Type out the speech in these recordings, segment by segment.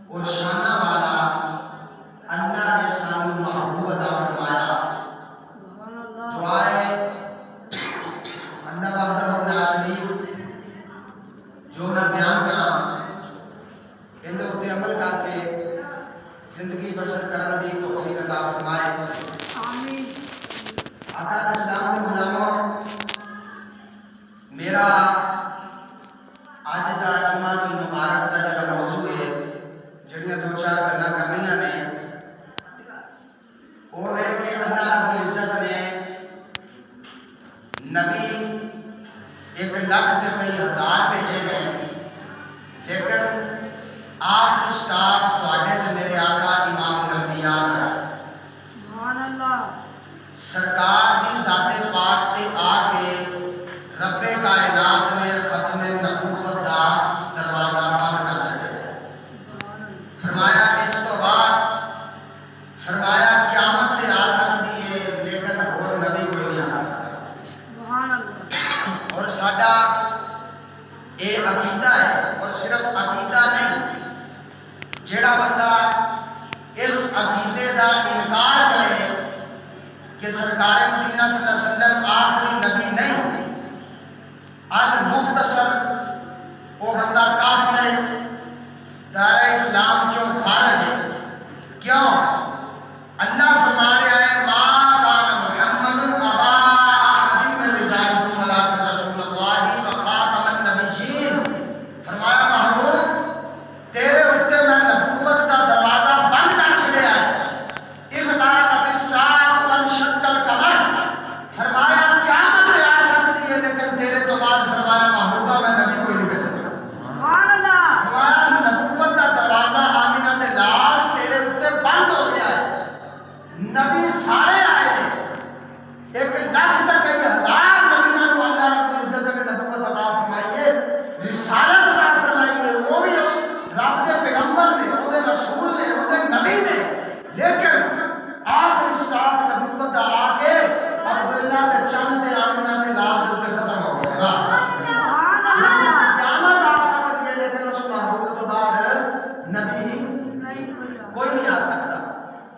اور شانہ والا اللہ بسر کرن دی توفیق عطا فرمائے آمین۔ آقا اسلام کے غلاموں، میرا اج دا جمعہ المبارک دا جڑا موضوع ہے، جڑیاں دو چار گلاں کرنیاں نے، وہ ہے کہ اللہ رب العزت نے نبی 1,00,000 تے کئی ہزار بھیجے نے، لیکن آخری سٹاپ تواڈے تے میرے آقا امام الانبیاء ہے۔ سبحان اللہ۔ سرکار دی ذات پاک تے آ کے رب کائنات نے ختم نبوت دا دروازہ بند کر چھڈیا۔ فرمایا اس تو بعد فرمایا قیامت تے آ سکتی ہے، لیکن اور نبی کوئی نہیں آ سکتا۔ سبحان اللہ۔ اور ساڈا یہ عقیدہ ہے، اور صرف عقیدہ نہیں، جیڑا بندہ اس عقیدے دا انکار کرے کہ سرکار مدینہ صلی اللہ علیہ وسلم آخری نبی نہیں، المختصر، وہ بندہ کافر ہے، دائرہ اسلام چوں خارج ہے۔ کیوں؟ اللہ فرما رہا ہے ما کان محمد ابا احد من رجالکم ولکن رسول اللہ وخاتم النبیین۔ فرمایا محمود تیرے اوتے میں نبوت دا دروازہ بند کر چھڈیا ہے۔ اقتربت الساعۃ وانشق القمر۔ فرمایا قیامت آ سکتی ہے، لیکن تیرے تو بعد فرمایا محبوبہ میں نبی کوئی نہیں بھیجا۔ سبحان اللہ۔ فرمایا نبوت کا دروازہ آمینہ تے لال تیرے اوتے بند ہو گیا ہے۔ نبی سارے آئے ہیں، 1,00,000 تے کئی ہزار نبیوں کو اللہ رب العزت نے نبوت عطا فرمائی ہے، رسالت عطا فرمائی ہے، وہ بھی اس رب کے پیغمبر نے، وہ دے رسول نے، وہ دے نبی نے، لیکن آخری سٹاپ نبوت دا آ کے عبداللہ تے چند تے آمینہ تے لال دے اوپر ختم ہو گیا۔ بس سبحان اللہ۔ قیامت آ سکتی ہے، لیکن اس محبوب تو بعد نبی کوئی نہیں آ سکتا۔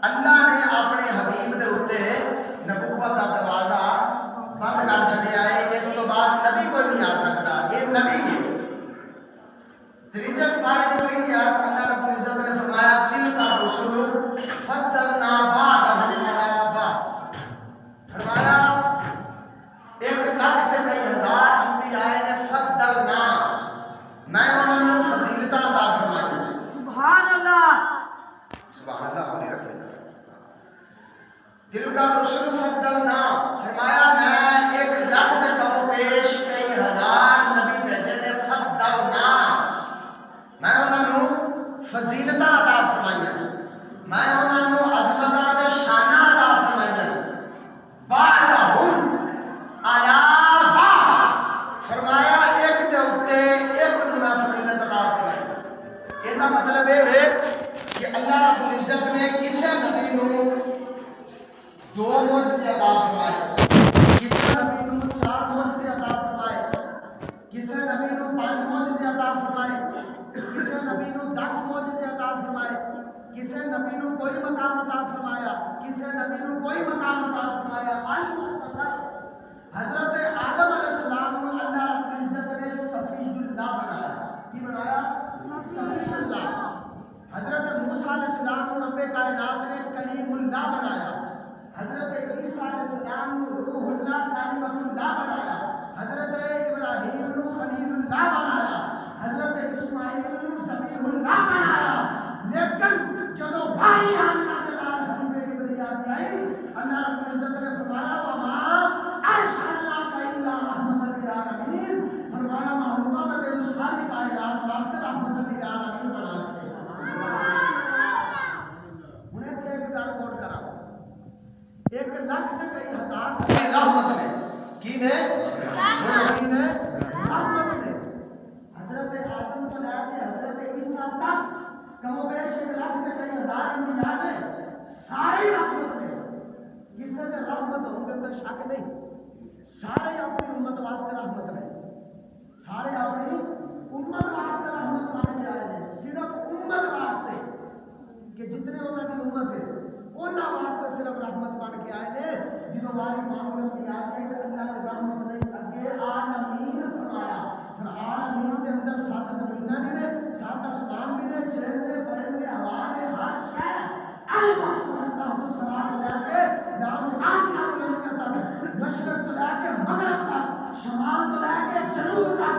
اللہ نے اپنے حبیب دے اوتے نبوت کا دروازہ بند کر چھڈیا ہے، اس تو بعد نبی کوئی نہیں آ سکتا۔ یہ نبی ہے۔ تیجے سپارے کی پہلی آیت اللہ رب العزت نے فرمایا تلک الرسل فضلنا بعضهم علی بعض۔ فرمایا 1,00,000 تے کئی ہزار انبیاء نے فضلنا، میں انہوں نے فضیلت عطا فرمائی۔ سبحان اللہ۔ سبحان اللہ بولی رکھے۔ تلک الرسل فضلنا، فرمایا میں 1,00,000 تے کم و بیش کئی ہزار نبی بھیجے نے، فضلنا، میں انہوں نے فضیلت عطا فرمائی، میں انہوں نے عظمت تے شان عطا فرمائی، بعدہم علی بعض، فرمایا ایک دے اوتے ایک دی میں فضیلت عطا فرمائی۔ یہ مطلب یہ ہے کہ اللہ رب العزت نے کسے نبی نو 2 معجزے عطا فرمائے، کسے نبی نو 4 معجزے عطا فرمائے، کسے نبی نو 5 معجزے عطا فرمائے، کسے نبی نو 10 معجزے عطا فرمائے، کسے نبی نو کوئی مقام عطا فرمایا، کسے نبی نو کوئی مقام عطا فرمایا۔ المختصر، حضرت آدم علیہ السلام کو اللہ رب العزت نے صفی اللہ بنایا۔ کی بنایا؟ صفی اللہ۔ حضرت موسیٰ علیہ السلام کو رب کائنات نے کلیم اللہ بنایا۔ حضرت عیسیٰ علیہ السلام کو روح اللہ کلمۃ اللہ بنایا۔ حضرت ابراہیم کو خلیل اللہ بنایا۔ حضرت اسماعیل کو ذبیح اللہ بنایا۔ لیکن جب وحی آمنہ کے بعد حبیب کی بنیاد آئی، اللہ رب العزت نے فرمایا وما ارسلناک الا رحمۃ للعالمین، فرمایا محبوبہ میں تیرے ساری کائنات واسطے رحمت للعالمین بنا دیا۔ انہیں ایک گل کوٹ کرا، 1,00,000 تے کئی ہزار رحمت نے کی نے رحمت نے حضرت آدم کو لے کے حضرت عیسیٰ تک کم و بیش 1,00,000 تے کئی ہزار انبیاء نے ساری رحمت نے، کسی نے رحمت ہونے کے شک نہیں، سارے اپنی امت واسطے رحمت نے، سارے اپنی امت واسطے رحمت بن کے آئے ہیں، صرف امت واسطے کہ جتنے انہوں کی امت ہے انہوں واسطے صرف رحمت بن کے آئے ہیں۔ جنہوں والی معاملت کی آئے کہ اللہ نے رحمت نہیں اگے عالمین فرمایا، پھر عالمین کے اندر 7 زمینہ بھی نے، 7 آسمان بھی نے، چرند نے، پرند نے، ہوا نے، ہر شے مغرب تک، شمال تو لے کے جنوب تک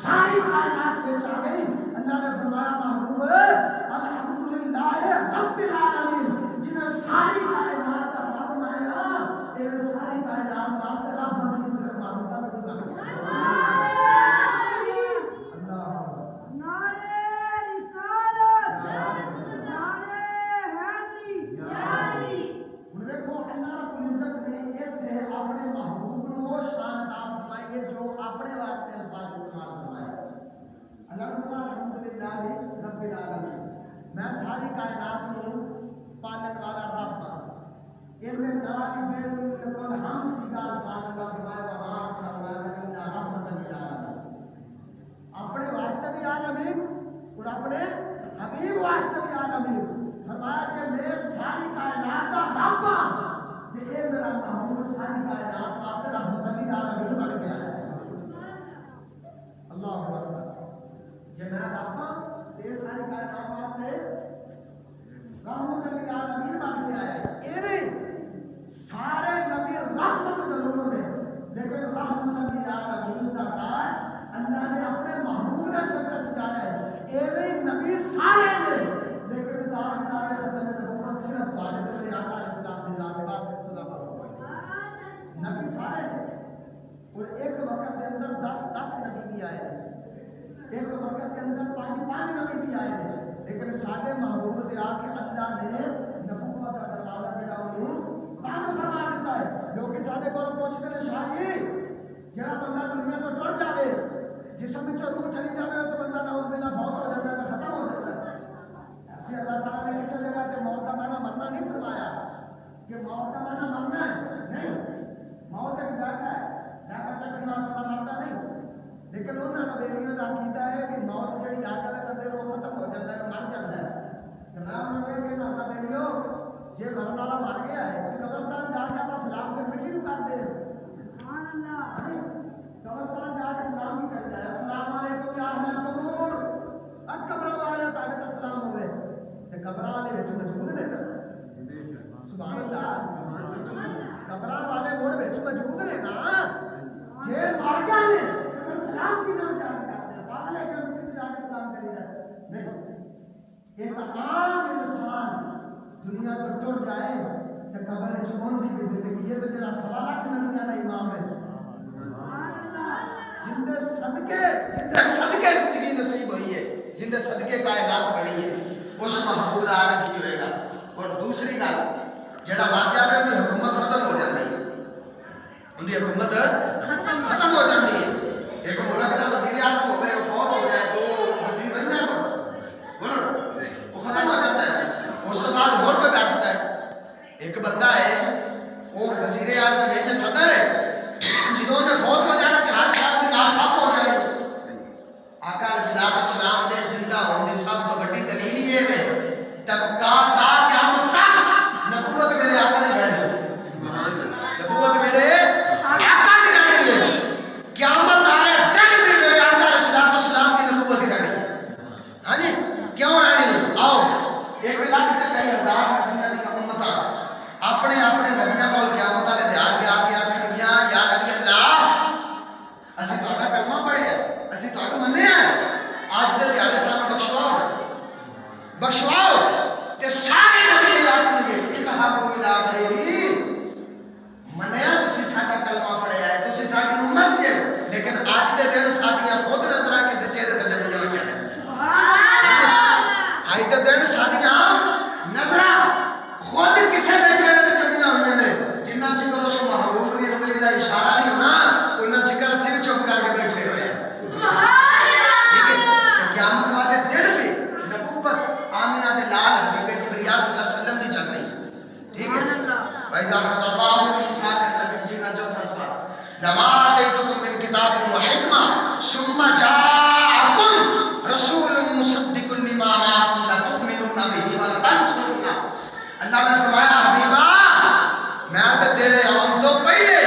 ساری کائنات میں آ گئی. اللہ نے فرمایا محبوب الحمدللہ رب العالمین، جنہیں ساری کائنات کا رب بنایا، یہ ساری کائنات واسطے رب بنی صرف محبوب کا وجود ہے. میں ساری کائنات کو پالن والا رب ہوں. ان میں نوالی بالکل ہم سیدھا الفاظ کا فرمایا وما ارسلناک الا رحمۃ للعالمین. اپنے واسطے بھی عالمین اور اپنے حبیب واسطے بھی عالمین. فرمایا کہ میں ساری کائنات کا رب ہوں کہ اے میرا محبوب ساری کائنات واسطے رحمۃ للعالمین بن گیا ہے. اللہ اکبر. جب میں رب ہوں یہ ساری کائنات واسطے رحمت للعالمین بن کے آیا ہے. سارے نبی رحمت ضرور ہے لیکن رحمت للعالمین کا تاج اللہ نے اپنے محبوب نے سب سے سجایا ہے. ایویں نبی سارے نے لیکن تاجدار ختم نبوت صرف والد آقا علیہ السلام کی ذات پاک سے خدا ہوئے. نبی سارے نے اور ایک وقت کے اندر 10 نبی بھی آئے ہیں، ایک وقت کے اندر 5 نبی بھی آئے ہیں. لیکن سارے محبوب کے آ کے اللہ نے نبوت کا دروازہ جڑا انہوں بند فرما دیتا ہے. لوگ سارے کو پوچھتے ہیں شاہ جی جڑا بندہ دنیا تو ٹر جائے جسم میں روح چلی جائے تو بندہ نعوذ باللہ فوت ہو جاتا ہے، ختم ہو جاتا ہے. ایسے اللہ تعالیٰ نے کسی جگہ کہ موت کا معنی مرنا نہیں فرمایا کہ موت کا معنی مرنا ہے. نہیں، موت ایک جگہ ہے، جگہ تک بندہ مرتا نہیں. لیکن انہوں نے بیویوں کا عقیدہ ہے کہ موت جڑی آ جائے بندے کو ختم ہو جاتا ہے، مر جاتا ہے. جناب نے کہ نہ بیویوں جی مرن والا مر گیا ہے قبرستان جا کے آپ سلام کر مٹی نو کر دے. سبحان اللہ. قبرستان جا کے سلام بھی کرتا ہے. السلام علیکم یا اہل القبور. قبر والے تاڑے تے سلام ہوئے تے قبر والے وچ موجود نے. سبحان اللہ. قبر والے مڑ وچ موجود نے نا. جے مر گئے نے سلام کی نام جا کے کرتے ہیں. پاگل ہے کہ مٹی جا کے سلام کری جائے. نہیں، ایک عام انسان دنیا کو ٹر جائے تو قبر چھوڑ دی کی زندگی یہ تو جڑا 1.25 لاکھ نبیاں دا امام ہے. جن صدقے زندگی نصیب ہوئی ہے، جن صدقے کائنات بنی ہے، اس محبوب دا عالم کی ہوئے گا. اور دوسری گل جڑا مر جائے ان کی حکومت ختم ہو جاتی ہے. ان کی حکومت ختم ہو جاتی ہے. ایک ملک کا وزیر اعظم ہو گئے وہ فوت ہو جائے تو وزیر رہتا ہے وہ ختم ہو جاتا ہے. اس کے بعد اور کوئی بیٹھتا ہے. ایک بندہ ہے وہ وزیر اعظم ہے یا صدر ہے جنہوں نے فوت ہو جانا کہ ہر سال کی رات ٹھپ ہو جانی. آقا علیہ السلام نے زندہ ہونے سب تو بڑی دلیل ہی ہے میں تک قیامت تک نبوت میرے آقا دی رہنی ہے. نبوت میرے آقا دی رہنی ہے. قیامت والے دن بھی میرے آقا علیہ السلام کی نبوت دی رہنی ہے. ہاں جی کیوں رہنی ہے؟ آؤ 1 لاکھ تے کئی ہزار نبیاں دی امت اپنے نبیاں کول قیامت والے دیہڑ کے آ کے آکھن گیا یا نبی اللہ اسی تہاڈا کلمہ پڑھیا اسی تہاڈو منیا اج دے دیہڑے سانو بخشواؤ تے سارے نبی آکھن گے اذهبوا الى غیری منیا تسی ساڈا کلمہ پڑھیا ہے تسی ساڈی امت جے لیکن اج دے دن ساڈیاں خود نظراں کسے چہرے تے جڑیاں ہوئیاں نے. اج دے دن ساڈیاں نظراں خود کسے دے چہرے تے جڑیاں ہوئیاں نے. جنہ چکر اس محبوب دی انگلی دا اشارہ نہیں ہونا انہاں چکر سر چپ کر کے بیٹھے ہوئے ہیں. قیامت والے دن بھی نبوت آمنہ دے لال حبیب کبریا صلی اللہ علیہ وسلم دی چل رہی ہے. ٹھیک ہے. وَإِذَا أَخَذَ اللَّهُ مِيثَاقَ النَّبِيِّينَ چوتھا سوال لَمَا آتَيْتُكُم مِّن كِتَابٍ وَحِكْمَةٍ ثُمَّ جَاءَكُمْ رَسُولٌ مُصَدِّقٌ لِّمَا مَعَكُمْ لَتُؤْمِنُنَّ بِهِ وَلَتَنصُرُنَّهُ. اللہ نے فرمایا حبیبا میں تے تیرے آن تو پہلے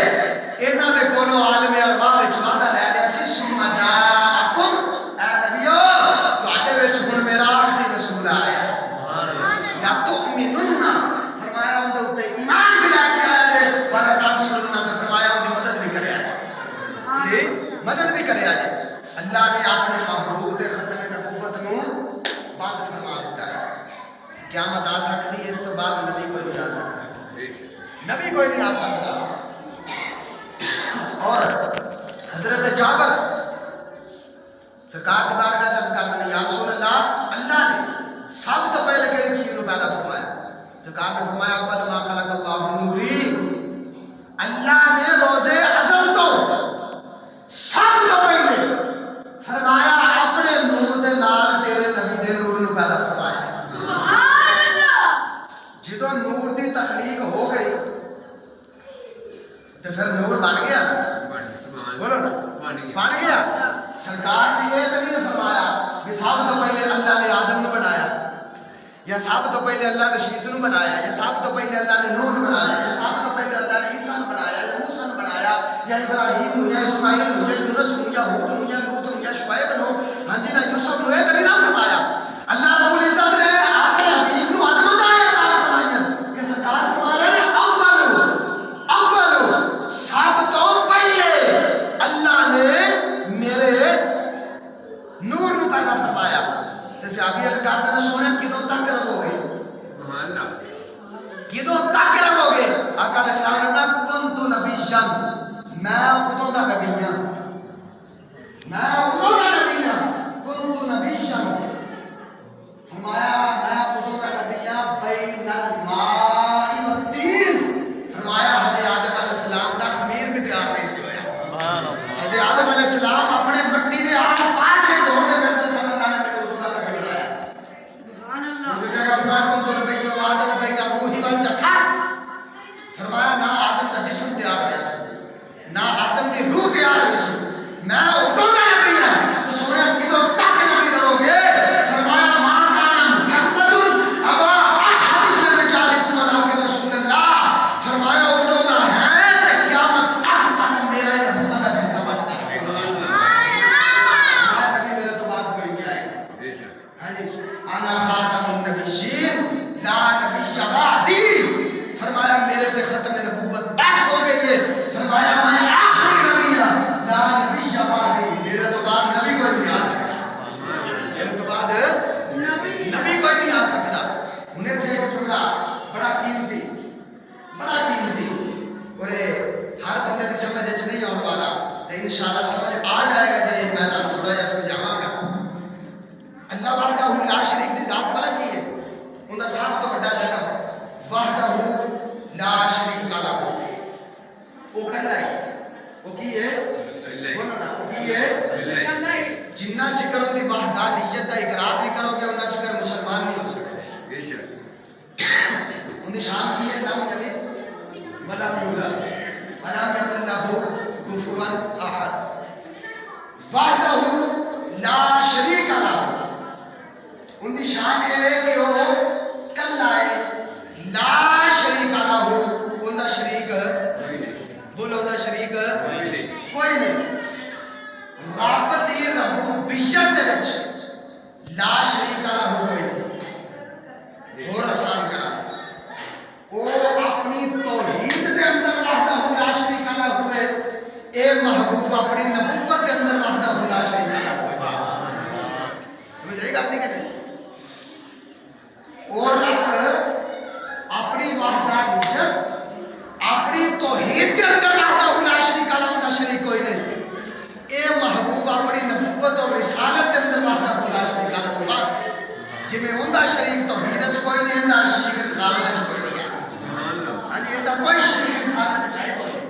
انہاں دے کولوں عالم ارواح وچ وعدہ لے لیا سی. ثُمَّ جَاءَكُمْ اے نبیو تواڈے وچ ہن میرا آخری رسول آ رہا ہے. لَتُؤْمِنُنَّ فرمایا ان دے اوتے ایمان بھی لے کے آیا ہے وَلَتَنصُرُنَّ فرمایا ان دی مدد بھی کریا ہے. مدد بھی کرے آجے اللہ نے اپنے محبوب دے ختم نبوت نو بند فرما دیتا ہے قیامت آ سکتی ہے اس تو بعد نبی کوئی نہیں آ سکتا نبی کوئی نہیں آ سکتا اور حضرت جابر سرکار کی بارگاہ چرچ کرتے ہیں یا رسول اللہ نے سب تو پہلے کیڑی چیز کو پیدا فرمایا سرکار نے فرمایا اول ما خلق اللہ نوری اللہ نے روزے ازل تو سب تو پہلے فرمایا اپنے نور دے نال تیرے نبی دے نور نو پیدا فرمایا سبحان اللہ جدو نور دی تخلیق ہو گئی تو پھر نور بن گیا بولو نا بن گیا سرکار نے یہ تو نہیں فرمایا کہ سب تو پہلے اللہ نے آدم نے بنایا یا سب تو پہلے اللہ نے شیس نو بنایا یا سب تو پہلے اللہ نے نوح بنایا یا سب تو پہلے اللہ نے عیسیٰ نے بنایا یا موسیٰ نے بنایا یا ابراہیم نو یا اسماعیل نو یا یونس نو یا ہود نو یا لوط نو یا شعیب نو ہاں جی نا یوسف نو یہ کبھی نہ فرمایا اللہ رب العزت نے اپنے حبیب نو عظمت عطا فرمائی کہ سرکار فرما رہے ہیں اول سب تو پہلے اللہ نے میرے نور نو پیدا فرمایا جیسے ابھی اگر کر دینا سونے کدوں تک رہو گے کدوں تک رہو گے آقا علیہ السلام نے کہا کنتو نبیًا میں ادوں دا نبی ہاں میں ادوں دا نبی ہاں کنتو نبیًا فرمایا میں ادوں دا نبی ہاں بین الماء والتین فرمایا حضرت آدم علیہ السلام دا خمیر بھی تیار نہیں سی ہویا حضرت آدم علیہ السلام اپنے مٹی دے آس پاس سے دور دے کرتے صلی اللہ نے میرے ادوں دا نبی بنایا سبحان اللہ اس جگہ فرمایا کنتو نبی آدم بین الروح والجسد فرمایا نہ آدم کا جسم تیار ہوا سی نہ آدم کی روح تیار ہوئی سی میں ادوں کا نبی ہوں تو سونے کدوں تک نبی رہو گے فرمایا ما کان محمد ابا احد من رجالکم ولکن رسول اللہ فرمایا ادوں کا ہے کہ قیامت تک میرا نبوت کا گھنٹہ بجتا ہے نبی میرے تو بات کوئی نہیں آئے گا ہاں جی انا خاتم النبیین لا نبی بعدی فرمایا میرے پہ ختم نبوت بس ہو گئی ہے فرمایا میں آخری نبی ہوں لا نبی بعدی میرے تو بعد نبی کوئی نہیں آ سکتا میرے تو بعد نبی کوئی نہیں آ سکتا انہیں تھے ایک جملہ بڑا قیمتی اور ہر بندے کی سمجھ اچھ نہیں ہونے والا تو انشاءاللہ سمجھ آ جائے گا جی میں تو تھوڑا جا سمجھاواں گا اللہ وحدہ لا شریک دی ذات بڑا کی ہے ان کا سب تو بڑا لقب وحدہ لا شریک لہ وہ کلا ہے وہ کی ہے بولو نا وہ کی ہے جنہ چکر ان کی وحدانیت کا اقرار نہیں کرو گے انہ چکر مسلمان نہیں ہو سکتے ان کی شان کی ہے لم یلد ولم یولد ولم یکن لہ کفوا احد وحدہ لا شریک لہ ان کی شان یہ ہے کہ وہ کلا ہے لا شریک لہ ان کا شریک بولو ان کا شریک کوئی نہیں رب دی ربوبیت دے وچ لا شریک لہ کوئی نہیں اور آسان کرا وہ اپنی توحید دے اندر وحدہ لا شریک لہ ہوئے اے محبوب اپنی نبوت دے اندر وحدہ لا شریک لہ ہوئے سمجھ آئی گل نہیں کہ نہیں اور رب اپنی وحدانیت اپنی توحید کے اندر وحدہ لا شریک لہ کا شریک کوئی نہیں اے محبوب اپنی نبوت اور رسالت کے اندر وحدہ لا شریک لہ بس جی میں ان کا شریک توحید وچ کوئی نہیں اندا شریک رسالت وچ کوئی نہیں ہاں جی اندا کوئی شریک رسالت وچ ہے کوئی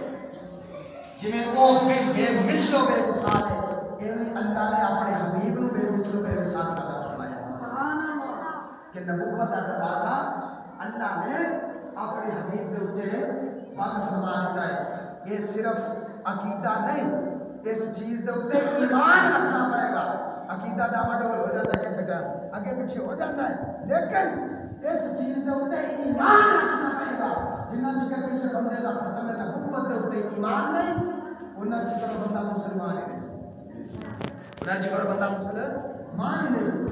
جی میں وہ بے مثل و بے مثال ہے ایویں اللہ نے اپنے حبیب نو بے مثل و بے مثال عطا فرمایا سبحان اللہ کہ نبوت کا دروازہ اللہ نے اپنے حبیب کے اوپر بند فرما دیتا ہے یہ صرف عقیدہ نہیں اس چیز کے اوپر ایمان رکھنا پڑے گا عقیدہ ڈاواڈول ہو جاتا ہے کسی ٹائم آگے پیچھے ہو جاتا ہے لیکن اس چیز کے اوپر ایمان رکھنا پڑے گا جنہ چکر کسی بندے کا ختم نبوت کے اوپر ایمان نہیں انہ چکر بندہ مسلمان ہی نہیں انہ چکر بندہ مسلمان ہی نہیں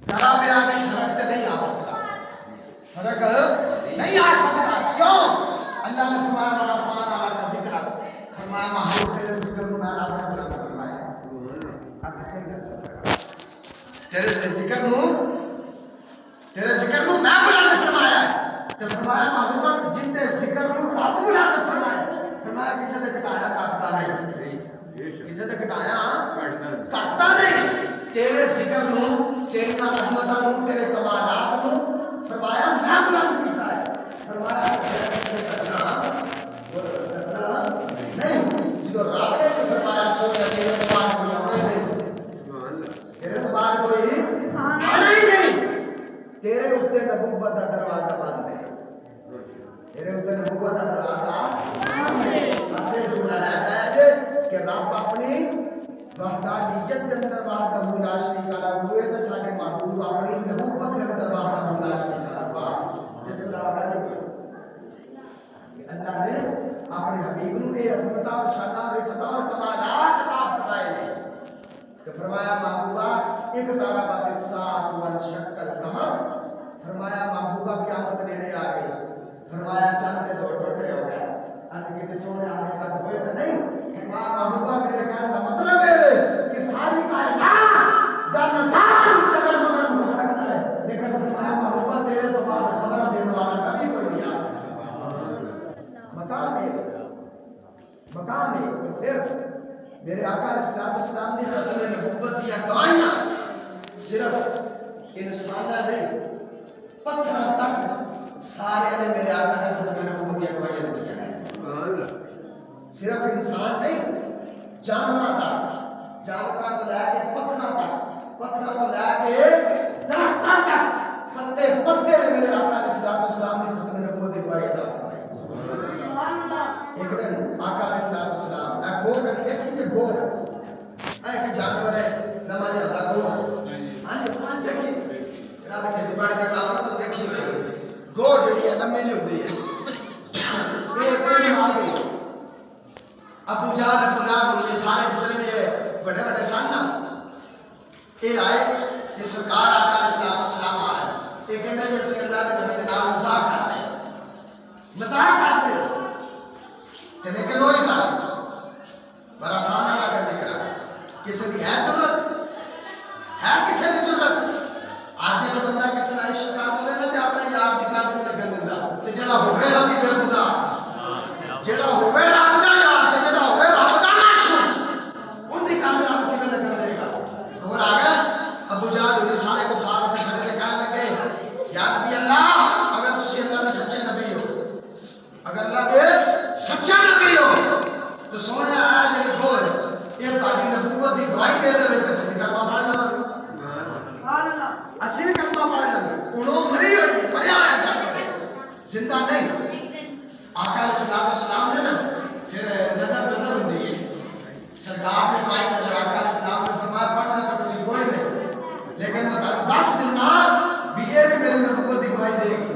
ذرا بھی فرق تو نہیں آ سکتا فرق نہیں آ سکتا کیوں اللہ نے فرمایا فرمایا محبوب تیرے ذکر کو میں اپنے بلند فرمایا تیرے ذکر کو میں بلند فرمایا تو فرمایا محبوب جن دے ذکر کو رب بلند فرمایا فرمایا کسی نے گھٹایا کٹتا نہیں کسی نے گھٹایا کٹتا نہیں تیرے ذکر کو تیری عظمتاں کو تیرے کمالات کو فرمایا میں بلند کیتا ہے فرمایا نہیں جو رب نے جو فرمایا سو تیرے تو بعد کوئی آنے نہیں تیرے تو بعد کوئی آنے ہی نہیں تیرے اتنے نبوت کا دروازہ بند ہے تیرے اتنے نبوت کا دروازہ بند ہے اسے جملہ رہتا ہے کہ رب اپنی وحدانیت کے اندر وحدہ لا شریک له ہوئے تو ساڈے محبوب اپنی نبوت کے اندر وحدہ لا شریک له بس جس اللہ اللہ نے اپنے حبیب نو یہ عظمت اور شان اور رفعت اور کمالات عطا فرمائے ہیں کہ فرمایا محبوبہ ایک تارا بات الساعۃ وانشق القمر فرمایا محبوبہ قیامت نیڑے آ گئی فرمایا چاند کے دو ٹوٹے ہو گئے ان کے سونے آنے تک ہوئے تو نہیں فرمایا محبوبہ میرے کہنے کا مطلب ہے کہ ساری کائنات جب نظام جگل مگل ہو سکتا ہے لیکن فرمایا محبوبہ تیرے تو بعد خبرہ دینے والا کبھی کوئی نہیں آ سکتا مقام ہے پھر میرے آقا علیہ السلام نے ختم نبوت دیا گواہیاں صرف انسانہ نہیں پتھر تک سارے نے میرے آقا نے ختم نبوت دیا گواہیاں دیا ہے صرف انسان نہیں جانوروں تک جانوروں کو لے کے پتھروں کو لے کے درختوں تک پتے نے میرے آقا علیہ السلام نے ختم نبوت دی گواہی عطا فرمائی ایک دن آقا علیہ السلام ایک گور کبھی دیکھی کہ گور ایک جانور ہے نماز ادا گور ہاں جی دیکھی رات کھیتی باڑی کا کام تو دیکھی ہوئے گور جڑی ہے لمبی نہیں ہوتی ہے یہ مار گئی ابو جہل ابو لہب یہ سارے جتنے بھی بڑے بڑے سن نا یہ آئے کہ سرکار آقا علیہ السلام آئے یہ کہتے ہیں کہ اللہ کے نبی کے نام مذاق کرتے لیکن وہی کہا بڑا فان اللہ کا ذکر ہے کسی کی ہے ضرورت ہے کسی کی ضرورت آج ایک بندہ کسی نے شکار کرے گا تو اپنے یار کی کٹ نہیں لگن دیتا تو جڑا ہوگا رب کی بے خدا جڑا ہوگا رب کا یار تو جڑا ہوگا رب کا معشوق ان کی کٹ رب کی لگن دے گا خبر آ گیا ابو جہل انہیں سارے کفار کے کھڑے کے کہنے لگے یا نبی اللہ اگر تسی اللہ کے سچے نبی ہو اگر اللہ کے سچا نبی ہو تو سونے آیا جی گور یہ تاری نبوت کی گواہی دے دے تو اسی کلمہ پڑھ لیں اسی کلمہ پڑھ لیں انہوں مری ہوئی مریا آیا جانور زندہ نہیں آقا علیہ السلام نے نا پھر نظر ہوتی ہے سرکار نے پائی نظر آقا علیہ السلام نے فرمایا پڑھنا تو کسی کوئی نہیں لیکن میں تعلق 10 دن بھی یہ بھی میری نبوت کی گواہی دے گی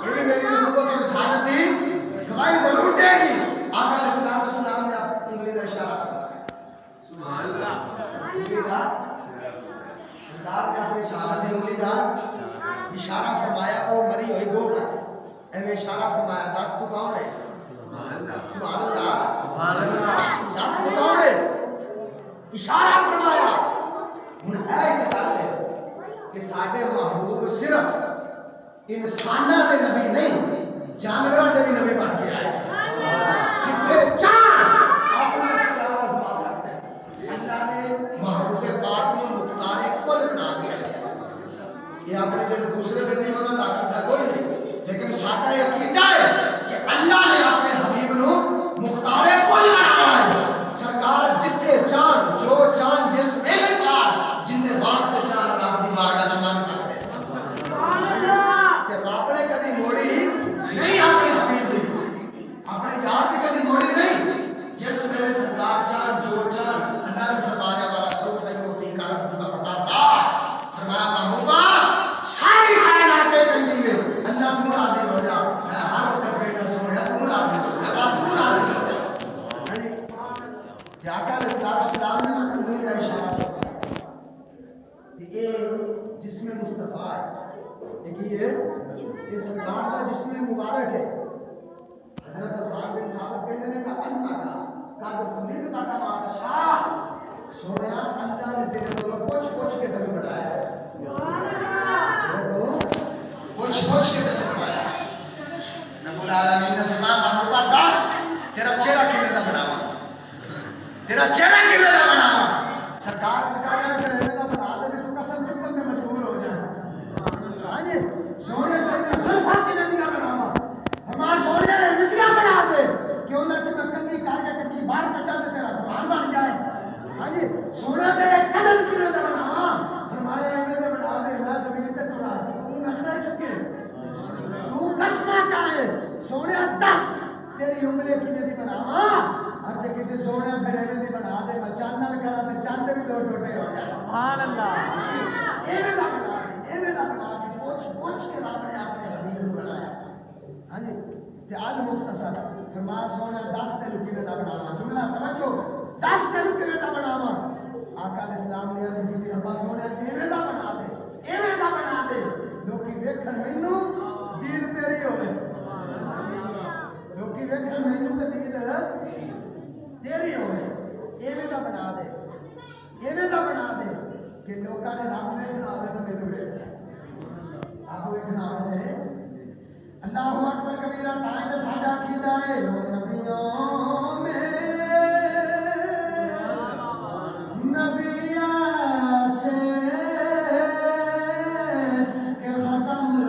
یہ بھی میری نبوت کی رسالت دی گواہی ضرور دے گی آقا علیہ السلام نے اپنی انگلی کا اشارہ فرمایا سبحان اللہ انگلی کا سرکار نے اپنی شہادت انگلی کا اشارہ فرمایا او مری ہوئی گو کا ایویں اشارہ فرمایا 10 تو کون ہے سبحان اللہ 10 تو کون ہے اشارہ فرمایا ہن اے انتقال ہے کہ ساڈے محبوب صرف انسانہ دے نبی نہیں جانوراں دے بھی نبی بن کے آئے جتھے چاہ اپنا اختیار آزما سکتے ہیں اللہ نے محبوب پاک کو مختار کل بنا دیا یہ اپنے جڑے دوسرے دے نہیں انہاں دا عقیدہ کوئی نہیں لیکن ساڈا یہ عقیدہ ہے کہ اللہ نے اپنے حبیب نو مختار کل بنایا ہے سرکار جتھے چاہن جو چاہن جس ویلے چاہن جن دے واسطے چاہن رب دی بارگاہ چ منگ سکتے ہیں سبحان اللہ کہ رب نے کبھی موڑی نہیں اپنے حبیب دی اپنے یار دی کبھی موڑی نہیں جس ویلے سرکار چاہن جو چاہن اللہ نے فرمایا والا سوف ہوتی کا رب کا فتح فرمایا محبوبہ ساری کائنات کہندی ہے اللہ تو راضی ہو جا میں ہر وقت بیٹا سنیا تو راضی ہو جا بس تو راضی ہو جا کہ آقا علیہ السلام نے انگلی کا اشارہ فرمایا کہ یہ جسم مصطفیٰ ہے دیکھیے یہ سرکار کا جسم مبارک ہے حضرت سعد بن ثابت کہتے ہیں کہ اللہ کا تبلیغ کا کمال شاہ سویا اللہ نے تیرے کو پوچھ پوچھ کے دل بنایا ہے پوچھ پوچھ کے دل بنایا ہے رب العالمین نے فرمایا محبوبہ دس تیرا چہرہ کیویں دا بناواں تیرا چہرہ کیویں دا بناواں سرکار نے کہا کہ ایویں دا بنا دے کہ تو قسم چکن میں مجبور ہو جائے ہاں جی سونے تے زلفاں کیویں دی بناواں ہمارا سونے نے ودیا بنا دے کہ انہاں چ میں کمی کر کے کمی باہر کٹا تے تیرا قرآن بن جائے ہاں جی سونے تیرے قدم کیویں دا بناواں فرمایا ایویں دا بنا دے اللہ زمین تے توڑا دی تو نخرے چکے تو قسمہ چاہے سونے دس تیری انگلی کیویں دی بناواں ہر جگہ تے سونے پھر ایویں دی بنا دے میں چاند نال کرا تے چاند بھی دو ٹوٹے ہو جائے سبحان اللہ ایویں دا بنا دے ایویں دا بنا کے پوچھ پوچھ کے رب نے اپنے حبیب نوں بنایا ہاں جی تے ال مختصر فرمایا سونے 10 تے کیویں دا بناواں جملہ توجہ 10 تے کیویں دا بناواں آقا علیہ السلام نے عرض کی ربا سونے ایویں دا بنا دے ایویں دا بنا دے لوکی ویکھن مینوں دید تیری ہوے لوکی ویکھن مینوں تے دید تیری ہوے ایویں دا بنا دے ایویں دا بنا دے کہ لوکاں نے رب ویکھنا ہوے تے مینوں ویکھنا آپ ویکھنا ہوے اللہ اکبر کبیرہ تائیں تے ساڈا عقیدہ ہے نبیوں میں نبیاں سے کہ ختم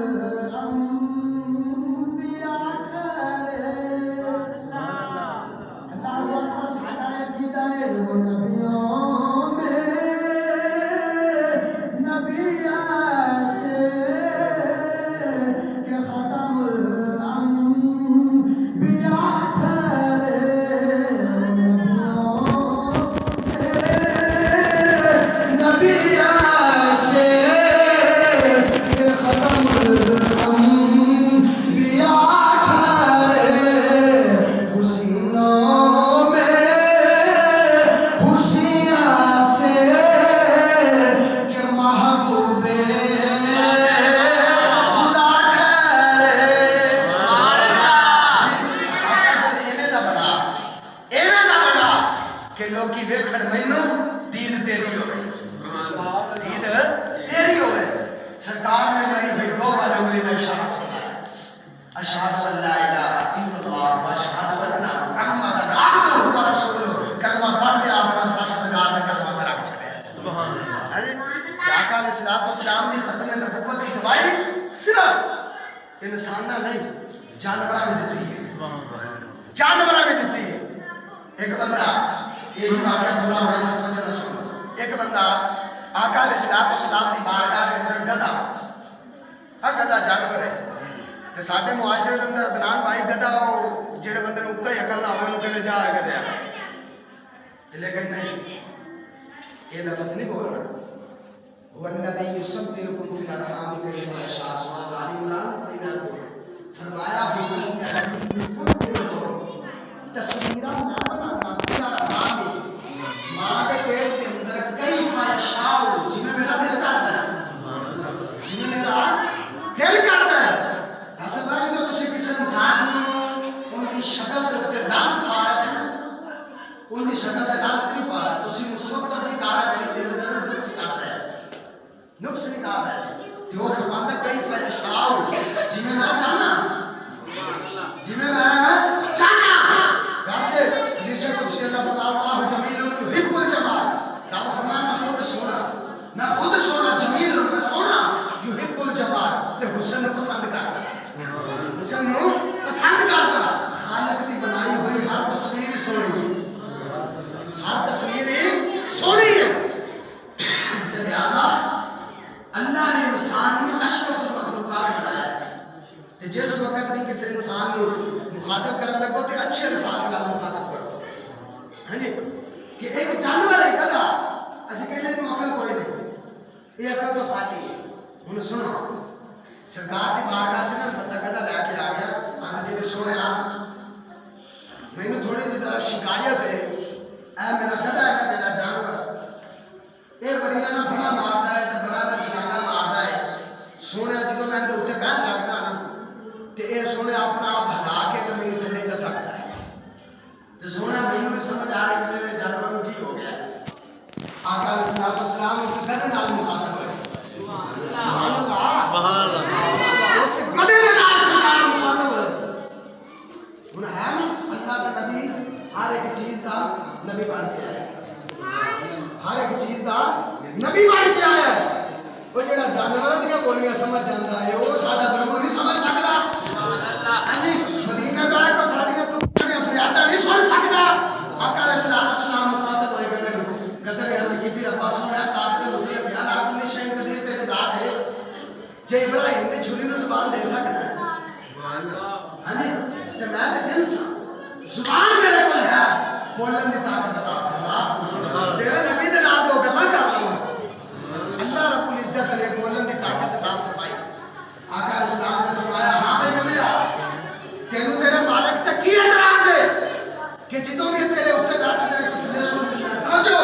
انسان نہیں جانورہ بھی دیتی ہے جانورہ بھی دیتی ہے ایک بندہ یہی واقعہ پورا ہو رہا ہے مجھے رسول ایک بندہ آقا علیہ السلام کی بارگاہ کے اندر گدھا ہاں گدھا جانور ہے تے ساڈے معاشرے دے اندر عدنان بھائی گدھا او جڑے بندے نوں کوئی عقل نہ ہوے اونوں کہندے جا گدھا لیکن نہیں یہ لفظ نہیں بولنا هو الذي يصبركم في الارحام كيف يشاء سورۃ آل عمران فرمایا تصویرہ نہ بنانا پیارا نام ہے ماں دے پیٹ کے اندر کیف یشاء جنہیں میرا دل کرتا ہے جنہیں میرا دل کرتا ہے اصل بات ہے کہ کسی انسان ان کی شکل تے رنگ پا رہا ہے ان کی شکل تے رنگ نہیں پا رہا تسی مصور نہیں کارا میری دل اندر نقص کرتا ہے نقص نکال رہا ہے جو فرماتا کیف یشاء جنہیں میں چاہنا جنہیں میں چاہنا ویسے حدیث قدسی اللہ فرماتا اللہ جمیل یحب الجمال رب فرمایا میں خود سونا جمیل میں سونا یحب الجمال تے حسن پسند کرتا حسن پسند کرتا خالق دی بنائی ہوئی ہر تصویر سونی ہر تصویر سونی ہے لہذا اللہ نے انسان میں اشرف المخلوقات بنایا ہے جس وقت بھی کسی انسان کو مخاطب کرنے لگو تو اچھے الفاظ کا مخاطب کرو ہاں جی کہ ایک جانور ہے گدھا ایسے کہنے کی عقل کوئی نہیں یہ عقل تو خالی ہے انہیں سنو سرکار کی بارگاہ سے بندہ گدھا لے کے آ گیا آگے دیکھے سونے میں نے تھوڑی سی طرح شکایت ہے اے میرا گدھا ہے میرا جانور یہ بڑی نہ بڑا مارتا ہے تو بڑا نہ چھلانا مارتا ہے سونے جدو میں اتنے بہن لگتا نا تو یہ سونے اپنا آپ ہلا کے تو میری تھلے چ بولیاں سمجھ جاتا ہے وہ ساڈا ضرور نہیں سمجھ سکتا ہاں جی مدینہ بیٹھ کے ساڈیاں تمہاریاں فریاداں نہیں سن سکتا آقا علیہ الصلوۃ والسلام مخاطب ہوئے گئے قدر عرض کی ربا سونا قادر مطلق یا لا کل شیء قدیر تیرے ذات ہے جے ابراہیم نے چھری نو زبان دے سکتا ہے ہاں جی تے میں تے جنس زبان میرے کول ہے بولن دی طاقت عطا فرما تیرے نبی دے نال دو گلاں کر لواں اللہ رب العزت نے بولن دی طاقت عطا فرمائی آقا علیہ السلام نے فرمایا ہاں بھائی کہندے تینوں تیرے مالک تے کی اعتراض ہے کہ جدوں بھی تیرے اوتے بیٹھ جائے تو تھلے سن توجہ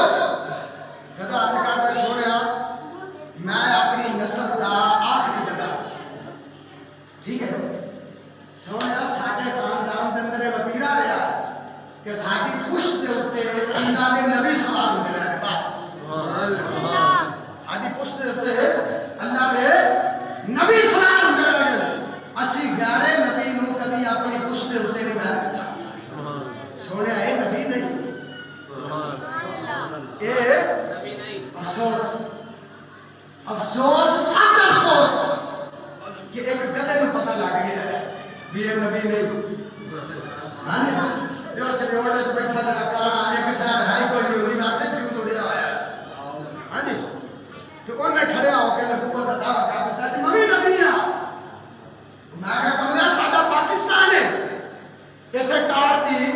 گدا عرض کردا سونیا میں اپنی نسل دا آخری گدا ٹھیک ہے سونیا ساڈے خاندان دے اندر وتیرا رہیا کہ ساڈی پشت دے اوتے اللہ دے نبی سوار ہوندے رہے بس سبحان اللہ ساڈی پشت دے اوتے اللہ دے نبی سوار ہوندے رہے اسی غیر نبی نو کبھی اپنی پشت دے اوتے نہیں بیٹھ دیتا سونے اے نبی نہیں اے افسوس افسوس سچ افسوس کہ ایک گدھے کو پتہ لگ گیا ہے بھی یہ نبی نہیں ہاں جی جو چریوڑے وچ بیٹھا جڑا کانا ایک سائڈ ہے کوئی نہیں ہوندی واسے فیوز اڑیا ہوا ہے ہاں جی تو اونے کھڑیا ہو کے نبوت دا دعویٰ کر دیتا جی میں نبی ہاں میں کہا کملا ساڈا پاکستان ہے ایتھے کار دی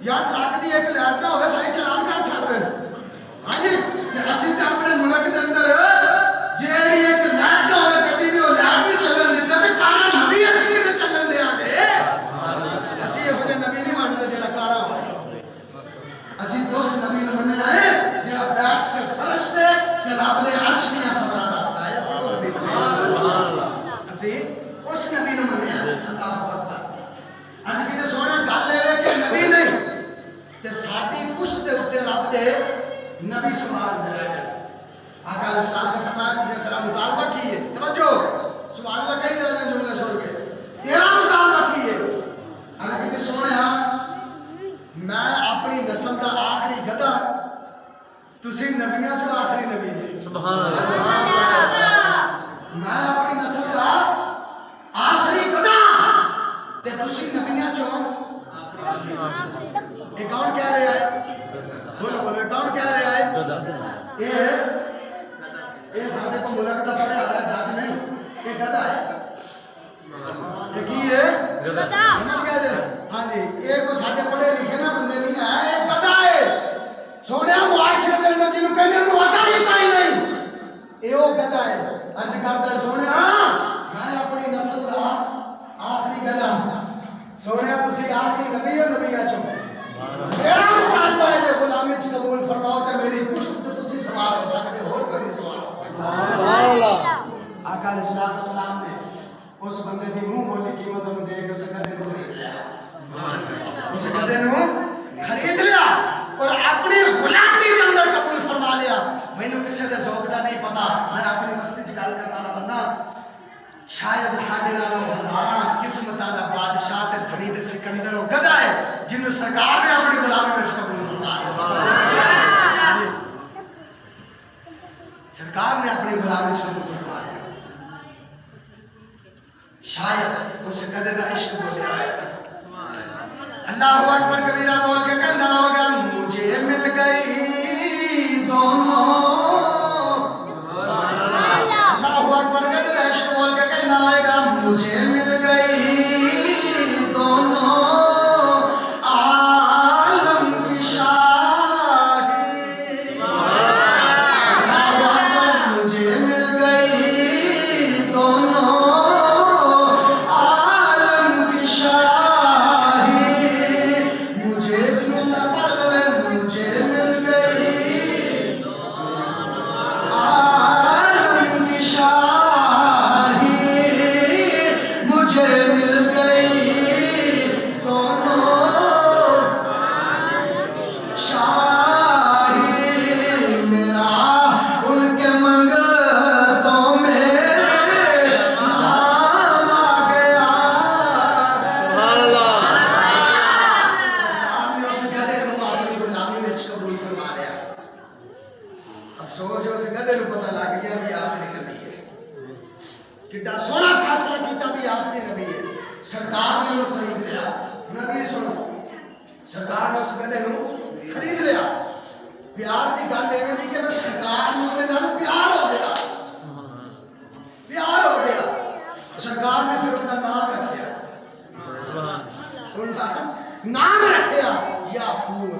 یا ٹرک دی ایک لائٹ نہ ہوے صحیح چلان کر چھڈ دے ہاں جی تے اسی تے اپنے ملک دے اندر جیڑی ایک لائٹ نہ ہوے گڈی دی او لائٹ نہیں چلن دیندا تے کانا نبی اسی کیویں چلن دیاں گے اسی ایہو جے نبی نہیں منتے جڑا کانا ہوے اسی اس نبی نوں مننا ہے جڑا بیٹھ کے فرش تے تے رب دے عرش دیاں خبراں دسدا ہے اسی او نبی سبحان اللہ اسی اس نبی نوں منیا اللہ اکبر اج کیتے سونا گل اے کہ نبی نہیں تے ساڈی پشت دے اوتے رب دے نبی سبحان اللہ آقا علیہ السلام نے فرمایا کہ تیرا مطالبہ کی ہے توجہ سبحان اللہ کئی جگہ جملہ چھوڑ کے تیرا مطالبہ کی ہے اگر کیتے سونا میں اپنی نسل دا آخری گدھا تسی نبیاں چ آخری نبی جی سبحان اللہ میں اپنی نسل دا آخری گدھا تے تسی نبیاں چ یہ کون کہہ رہا ہے بولو بولو کون کہہ رہا ہے یہ سارے کو ملک دا پڑھا ہے جج نہیں یہ گدھا ہے یہ کی ہے گدھا سمجھ گئے ہاں جی یہ کوئی سارے پڑھے لکھے نا بندے نہیں ہے یہ گدھا ہے سونے معاشرے دے اندر جنوں کہندے انہوں اتا ہی کوئی نہیں یہ وہ گدھا ہے عرض کردا سونے میں اپنی نسل دا آخری گدھا سونے تسی آخری نبی ہو نبیاں چوں میرا مطالبہ ہے کہ غلامی چ قبول فرماؤ تے میری پشت تے تسی سوار ہو سکدے ہو کوئی نہیں سوار ہو سکدا سبحان اللہ آقا علیہ الصلوۃ والسلام نے اس بندے دی منہ بولی قیمت نوں دے کے اس گدھے کو خرید لیا اس گدھے نوں خرید لیا اور اپنی غلامی دے اندر قبول فرما لیا مینوں کسے دے ذوق دا نہیں پتہ میں اپنی مستی چ گل کرن والا بندہ شاید ساڈے نالوں ہزاراں قسمتاں دا بادشاہ تے دھڑی تے سکندر او گدھا ہے جنوں سرکار نے اپنی غلامی وچ قبول فرمایا سرکار نے اپنی غلامی وچ قبول فرمایا شاید اس گدھے دا عشق بولیا ہے اللہ اکبر کبیرہ بول کے کہندا ہوگا مجھے مل گئی دونوں اللہ اکبر گدھے دا عشق بول کے کہندا ہوگا مجھے مل گئی دونوں عالم کی شاہی اللہ اکبر مجھے مل گئی دونوں عالم کی شاہی مجھے جنوں نہ پڑھ لے مجھے مل گئی کڈا سونا فیصلہ کیتا بھی آخری نبی ہے سرکار نے انہوں خرید لیا نبی سنو سرکار نے اس گلے نو خرید لیا پیار دی گل ایویں نہیں کہ میں سرکار نو دے نال پیار ہو گیا سرکار نے پھر ان کا نام رکھیا ان کا نام رکھیا یافور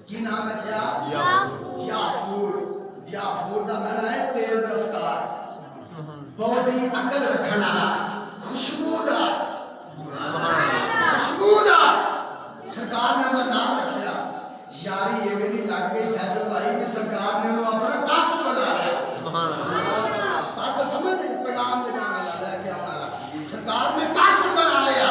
کی نام رکھیا یافور یافور دا معنی ہے تیز رفتار بہت ہی عقل رکھنا خوشبودار سرکار نے اپنا نام رکھیا یاری یہ بھی نہیں لگ گئی فیصل بھائی کہ سرکار نے انہوں اپنا قاصد بنا لیا قاصد سمجھ پیغام لے جانا لگا ہے کیا ہمارا سرکار نے قاصد بنا لیا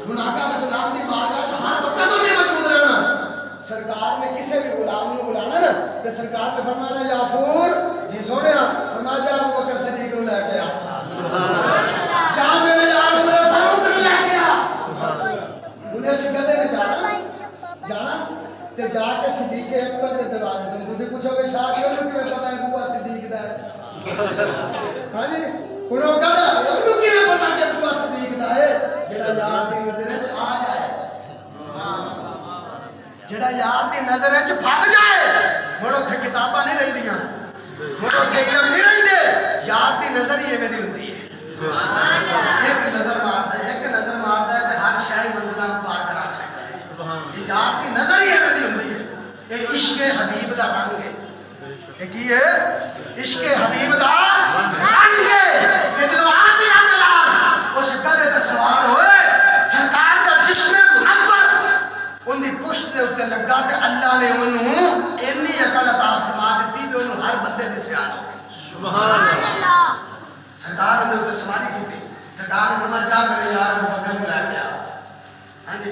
مناقہ اسلام دی بارگاہ چ ہر وقت انہیں موجود رہنا سرکار نے کسی بھی غلام نے بلانا نا تو سرکار نے فرمانا یافور جی سونے فرما جا ابو بکر صدیق کو لے کے آ جا میرے یار میرے فاروق کو لے کے آ انہیں سکھتے نے جانا تے جا کے صدیق اکبر کے دروازے تے تسی پوچھو گے شاہ کیوں نہیں پتہ ہے ابو صدیق دا ہے ہاں جی انہوں کہا انہوں کی میں پتہ کہ ابو صدیق دا ہے جڑا یار دی نظر وچ آ جائے جڑا یار دی نظر وچ پھپ جائے مڑ اوتھے کتاباں نہیں رہندیاں مڑ اوتھے علم نہیں رہندے یار دی نظر ہی ایویں دی ہوندی ہے ایک نظر ماردا ہے تے ہر شے منزلاں پار کرا چھڈدا ہے یار دی نظر ہی ایویں دی ہوندی ہے اے عشق حبیب دا رنگ ہے اے کی ہے عشق حبیب دا رنگ ہے کہ جدوں آپ ہی رنگ لال اس گدے تے سوار ہوئے سرکار دا جسم منور ان دی پشت دے اوتے لگا تے اللہ نے انہوں اتنی عقل عطا فرما دتی تے انہوں ہر بندے دے سیاح سبحان اللہ سرکار نے اوتے سواری کیتی سرکار نے فرمایا جا میرے یار ابو بکر نوں لے کے آ ہاں جی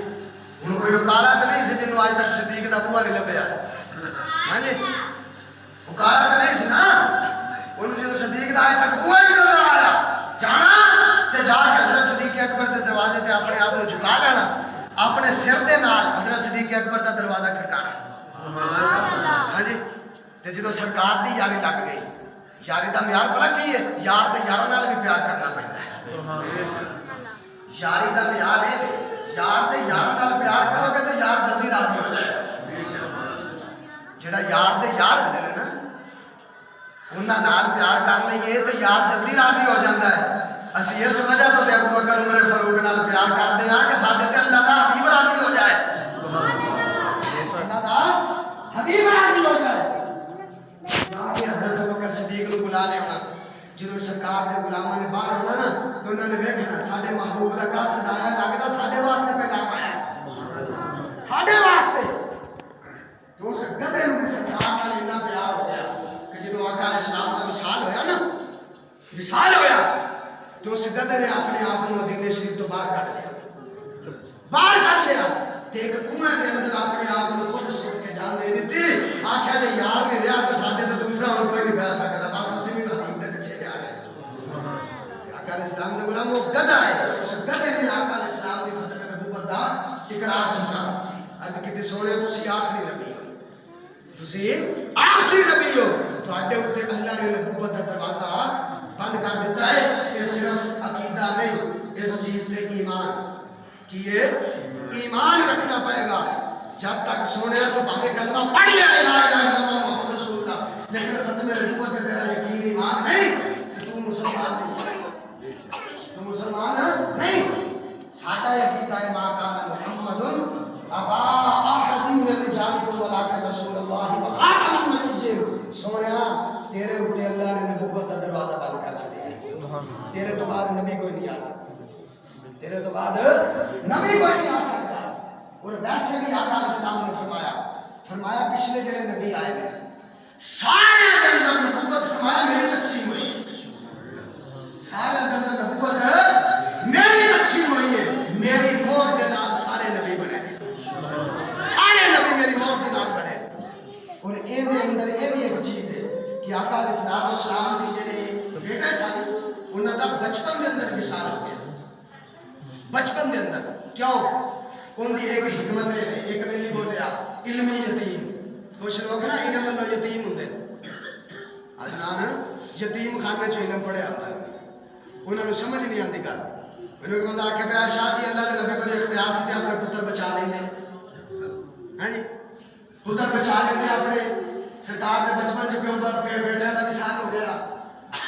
ہن کوئی کالا تے نہیں سی جنوں اج تک صدیق دا بوا نہیں لبیا ہاں جی وہ کالا تے نہیں سی نا انہوں جدوں صدیق دا اج تک بوا نہیں نظر آیا جانا تے جا کے حضرت صدیق اکبر دے دروازے تے اپنے آپ نوں جھکا لینا اپنے سر دے نال حضرت صدیق اکبر دا دروازہ کھڑکانا سبحان اللہ ہاں جی تے جدوں سرکار دی یاری لگ گئی یاری دا معیار بھلا کی ہے یار تے یاراں نال بھی پیار کرنا پیندا ہے سبحان اللہ یاری دا معیار ہے یار تے یاراں نال پیار کرو گے تے یار جلدی راضی ہو جائے گا جڑا یار تے یار ہوندے نے نا انہاں نال پیار کر لئیے تے یار جلدی راضی ہو جاندا ہے اسی اس وجہ تو ابو بکر عمر فاروق نال پیار کرتے ہیں کہ ساڈے تے اللہ دا حبیب راضی ہو جائے سبحان اللہ اللہ دا حبیب راضی ہو جائے کہ حضرت ابو بکر صدیق کو بلا لینا جدوں سرکار دے غلاماں نے باہر ہونا نا تو انہوں نے ویکھنا ساڈے محبوب دا قاصد آیا لگدا ساڈے واسطے پیغام آیا ساڈے واسطے تو اس گدے نوں سرکار نال اتنا پیار ہو گیا کہ جدوں آقا علیہ السلام دا وصال ہویا نا وصال ہویا تو اس گدے نے اپنے آپ کو مدینے شریف تو باہر کٹ لیا تے ایک کنویں دے اندر اپنے آپ کو خود سٹ کے جان دے دیتی آکھیا جے یار نہیں رہیا تے ساڈے تے دوسرا ہن کوئی نہیں بیٹھ سکدا بس اسی بھی حبیب دے پیچھے جا رہے ہیں آقا علیہ السلام دے غلام وہ گدھا ہے اس گدھے نے آقا علیہ السلام دی ختم نبوت دا اقرار کیتا عرض کیتی سونے تسی آخری نبی ہو تسی آخری نبی ہو تواڈے اوتے اللہ نے نبوت دا دروازہ بند کر دیتا ہے کہ صرف عقیدہ نہیں اس چیز پہ ایمان کہ یہ ایمان رکھنا پائے گا جب تک سونے تو باقی کلمہ پڑھ لیا الہ الا اللہ محمد رسول اللہ لیکن ختم نبوت ہے تیرا یقین ایمان نہیں تو مسلمان نہیں ساڈا عقیدہ ہے ما کان محمد ابا احد من رجالکم ولکن رسول اللہ وخاتم النبیین سونیا تیرے اوتے اللہ نے نبوت کا دروازہ بند کر چھڈیا ہے تیرے تو بعد نبی کوئی نہیں آ سکتا تیرے تو بعد نبی کوئی نہیں آ سکتا اور ویسے بھی آقا علیہ السلام نے فرمایا پچھلے جڑے نبی آئے ہیں سارے دے اندر نبوت فرمایا میری تقسیم ہوئی ہے سارے دے اندر نبوت میری تقسیم ہوئی ہے میری موت کے نال سارے نبی بنے سارے نبی میری موت کے نال بنے اور اے دے اندر اے بھی ایک چیز ہے کہ آقا علیہ السلام دی جڑے بیٹے سن انہاں دا بچپن دے اندر وصال ہو گیا بچپن دے اندر کیوں ان دی ایک حکمت ہے ایک ویلی بولیا علمی یتیم کچھ لوگ نا علم اللہ یتیم ہوندے حضران یتیم خانے چ علم پڑھیا ہوندا ہے انہوں نے سمجھ نہیں آتی گل میں ایک بندہ آکھے پہ شاہ جی اللہ نے نبی کو جو اختیار سے اپنے پتر بچا لیں گے ہاں جی پتر بچا لیں گے اپنے سرکار نے بچپن چ پیوں کا بیٹے کا نشان ہو گیا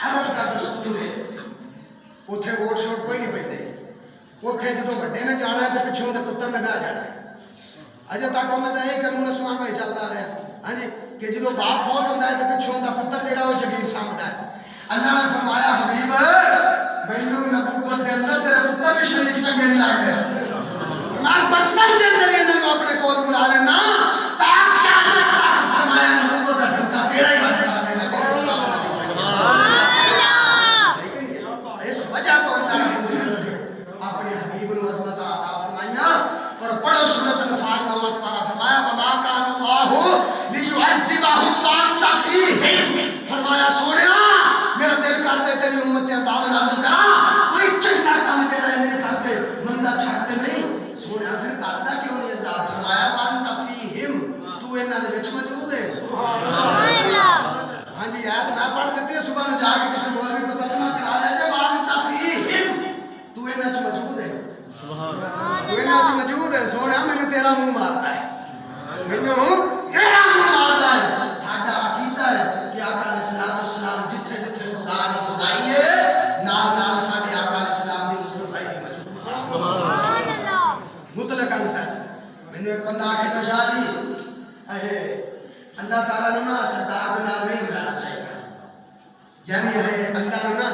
عرب کا دستور ہے اتنے ووٹ شوٹ کوئی نہیں پہنتے اتنے جدو وڈے نے جانا ہے تو پچھوں کے پتر نے بہ جانا ہے اجے تک میں یہی قانون اسلام میں چلتا رہا ہاں جی کہ جدو باپ فوت ہوتا ہے تو پچھوں کا پتر جہاں وہ جگیر سامتا ہے اللہ نے فرمایا حبیب مینوں نبوت کے اندر تیرے پتر بھی شریک چنگے نہیں لگتے میں بچپن کے اندر انہوں اپنے کول بلا لینا تاکہ قیامت تک فرمایا نبوت کا ڈھکا تیرا ہی بچ اس وجہ تو اللہ نے اپنے حبیب کو عظمت عطا فرمایا اور پڑھو سورۃ الانفال میں اللہ سبحانہ فرمایا وما کان اللہ لیعذبہم وانت فیہم فرمایا سونیا میرا دل کرتے تیری امت تے عذاب نازل کرا کوئی چنگا کام جڑا نہیں کرتے بندہ چھڑتے نہیں سونیا پھر کرتا کیوں نہیں عذاب فرمایا وانت فیہم تو انہاں دے وچ موجود ہے سبحان اللہ ہاں جی آیت میں پڑھ دیتی ہے صبح میں جا کے کسی مولوی کو ترجمہ کرا لے جے وانت فیہم تو انہاں وچ موجود ہے تو انہاں وچ موجود ہے سونیا میں نے تیرا منہ مارتا ہے مینوں تیرا منہ مارتا ہے ساڈا عقیدہ ہے کہ آقا علیہ السلام جتھے جتھے خدا دی خدائی ہے نال نال ساڈے آقا علیہ السلام دی مصطفی دی موجود ہے سبحان اللہ مطلق فیصلہ مینوں ایک بندہ آکھے تے شاہ جی اے اللہ تعالیٰ نے نا سرکار دے نال نہیں ملانا چاہیے یعنی ہے اللہ نے نا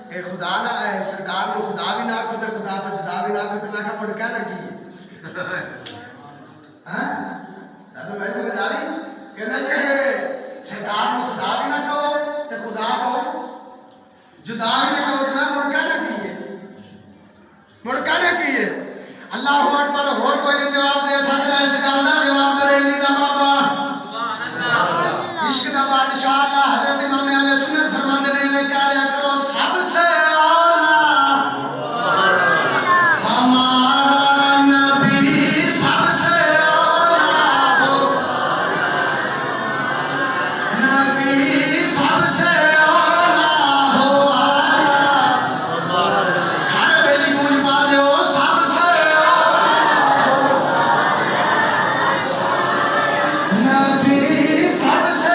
اے خدا نہ اے سرکار کو خدا بھی نہ آکھو تے خدا تو جدا بھی نہ آکھو تے میں کہا پڑھ کہنا کی ہے ہاں تو میں سمجھ آ رہی کہنا یہ سرکار کو خدا بھی نہ کہو تے خدا کو جدا بھی نہ کہو میں مڑ کہنا کی ہے مڑ کہنا کی ہے اللہ اکبر اور کوئی نہیں جواب دے سکتا اس گل دا جواب کرے نہیں دا بابا عشق دا بادشاہ اللہ حضرت امام اہل سنت فرماندے نے میں کہہ رہا کرو سب سے اولا ہمارا نبی سب سے اولا نبی سب سے اولا ہو سارے بیلی گونج پا دیو سب سے نبی سب سے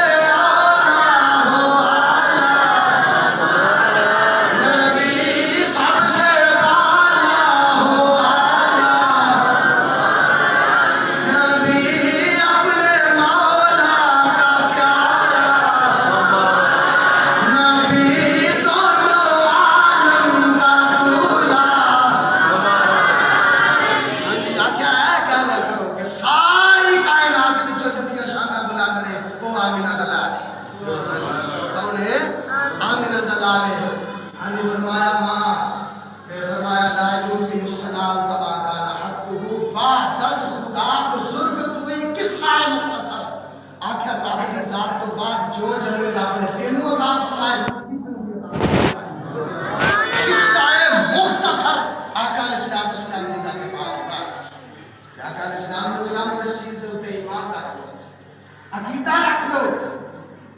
عقیدہ رکھ لو